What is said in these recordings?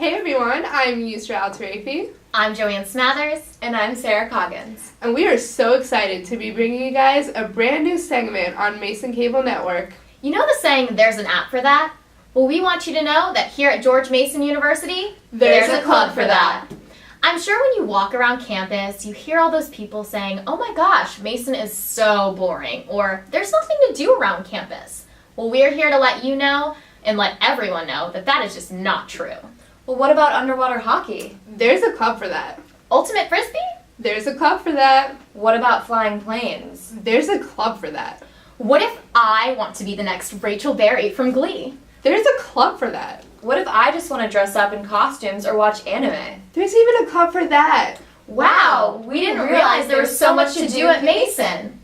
Hey everyone, I'm Yusra Al-Tarafi. I'm Joanne Smathers. And I'm Sarah Coggins. And we are so excited to be bringing you guys a brand new segment on Mason Cable Network. You know the saying, there's an app for that? Well, we want you to know that here at George Mason University, there's a club for that. I'm sure when you walk around campus, you hear all those people saying, oh my gosh, Mason is so boring, or there's nothing to do around campus. Well, we're here to let you know and let everyone know that that is just not true. Well, what about underwater hockey? There's a club for that. Ultimate Frisbee? There's a club for that. What about flying planes? There's a club for that. What if I want to be the next Rachel Berry from Glee? There's a club for that. What if I just want to dress up in costumes or watch anime? There's even a club for that. Wow, we didn't realize there was so much to do at Mason.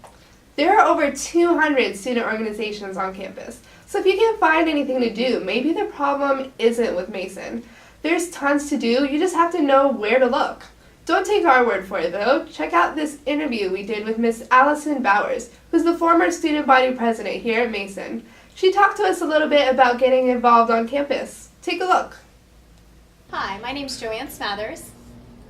There are over 200 student organizations on campus. So if you can't find anything to do, maybe the problem isn't with Mason. There's tons to do, you just have to know where to look. Don't take our word for it though. Check out this interview we did with Miss Allison Bowers, who's the former student body president here at Mason. She talked to us a little bit about getting involved on campus. Take a look. Hi, my name's Joanne Smathers.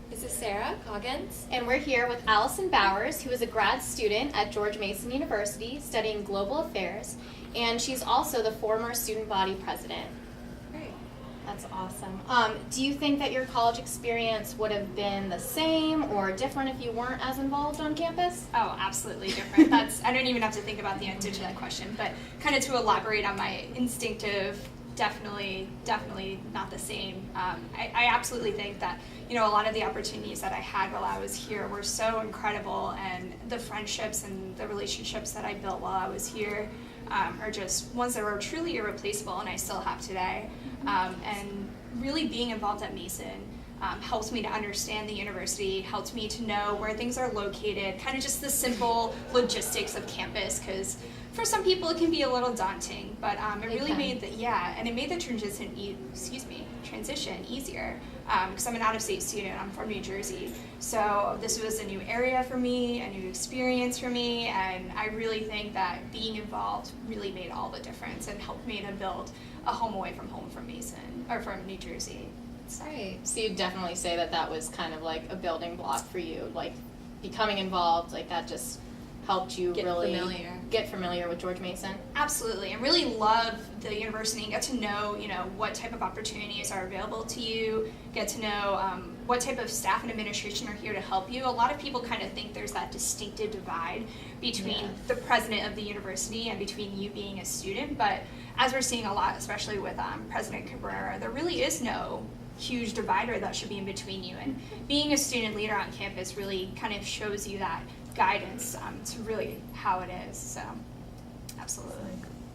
This is Sarah Coggins. And we're here with Allison Bowers, who is a grad student at George Mason University studying global affairs, and she's also the former student body president. Great. That's awesome. Do you think that your college experience would have been the same or different if you weren't as involved on campus? Oh, absolutely different. I don't even have to think about the answer to that question, but kind of to elaborate on my instinctive, definitely not the same. I absolutely think that, a lot of the opportunities that I had while I was here were so incredible, and the friendships and the relationships that I built while I was here are just ones that were truly irreplaceable, and I still have today. And really being involved at Mason helped me to understand the university, helped me to know where things are located, kind of just the simple logistics of campus, because for some people it can be a little daunting, but it really made the transition easier, because I'm an out-of-state student. I'm from New Jersey, so this was a new area for me, a new experience for me, and I really think that being involved really made all the difference and helped me to build a home away from home from Mason, or from New Jersey. Right. So you'd definitely say that that was kind of like a building block for you, like becoming involved, like that just helped you get familiar with George Mason? Absolutely, and really love the university and get to know, what type of opportunities are available to you, get to know what type of staff and administration are here to help you. A lot of people kind of think there's that distinctive divide between the president of the university and between you being a student, but as we're seeing a lot, especially with President Cabrera, there really is no huge divider that should be in between you, and being a student leader on campus really kind of shows you that guidance to really how it is, so absolutely.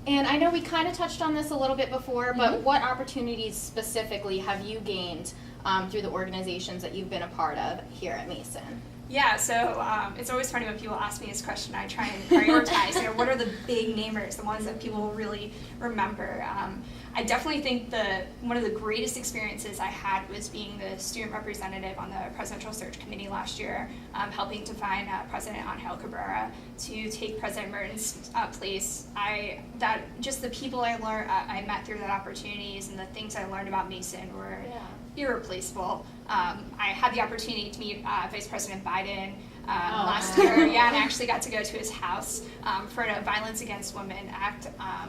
And I know we kind of touched on this a little bit before, but what opportunities specifically have you gained through the organizations that you've been a part of here at Mason? Yeah, so it's always funny when people ask me this question. I try and prioritize, what are the big namers, the ones that people will really remember. I definitely think one of the greatest experiences I had was being the student representative on the presidential search committee last year, helping to find President Angel Cabrera to take President Merton's place. Just the people I met through that opportunities and the things I learned about Mason were irreplaceable. I had the opportunity to meet Vice President Biden last year, and I actually got to go to his house for a Violence Against Women Act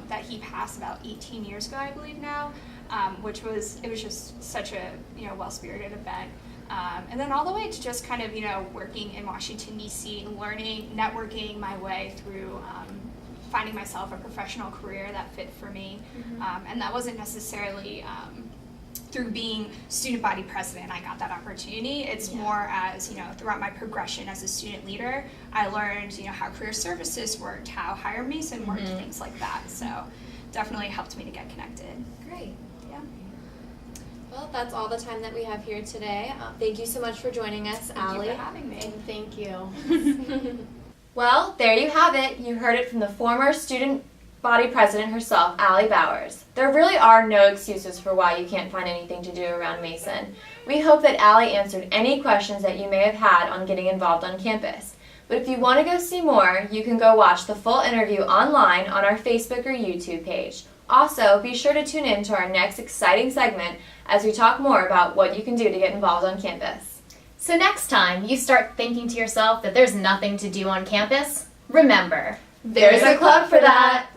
that he passed about 18 years ago, I believe now, it was just such a well-spirited event. And then all the way to just kind of working in Washington, D.C., learning, networking my way through finding myself a professional career that fit for me, and that wasn't necessarily through being student body president I got that opportunity. It's more as, throughout my progression as a student leader, I learned, how career services worked, how Hire Mason worked, things like that. So definitely helped me to get connected. Great. Yeah. Well, that's all the time that we have here today. Thank you so much for joining us, Allie. Thank you for having me. And thank you. Well, there you have it. You heard it from the former student body president herself, Allie Bowers. There really are no excuses for why you can't find anything to do around Mason. We hope that Allie answered any questions that you may have had on getting involved on campus. But if you want to go see more, you can go watch the full interview online on our Facebook or YouTube page, Also, be sure to tune in to our next exciting segment as we talk more about what you can do to get involved on campus. So next time you start thinking to yourself that there's nothing to do on campus, remember, There's a club for that!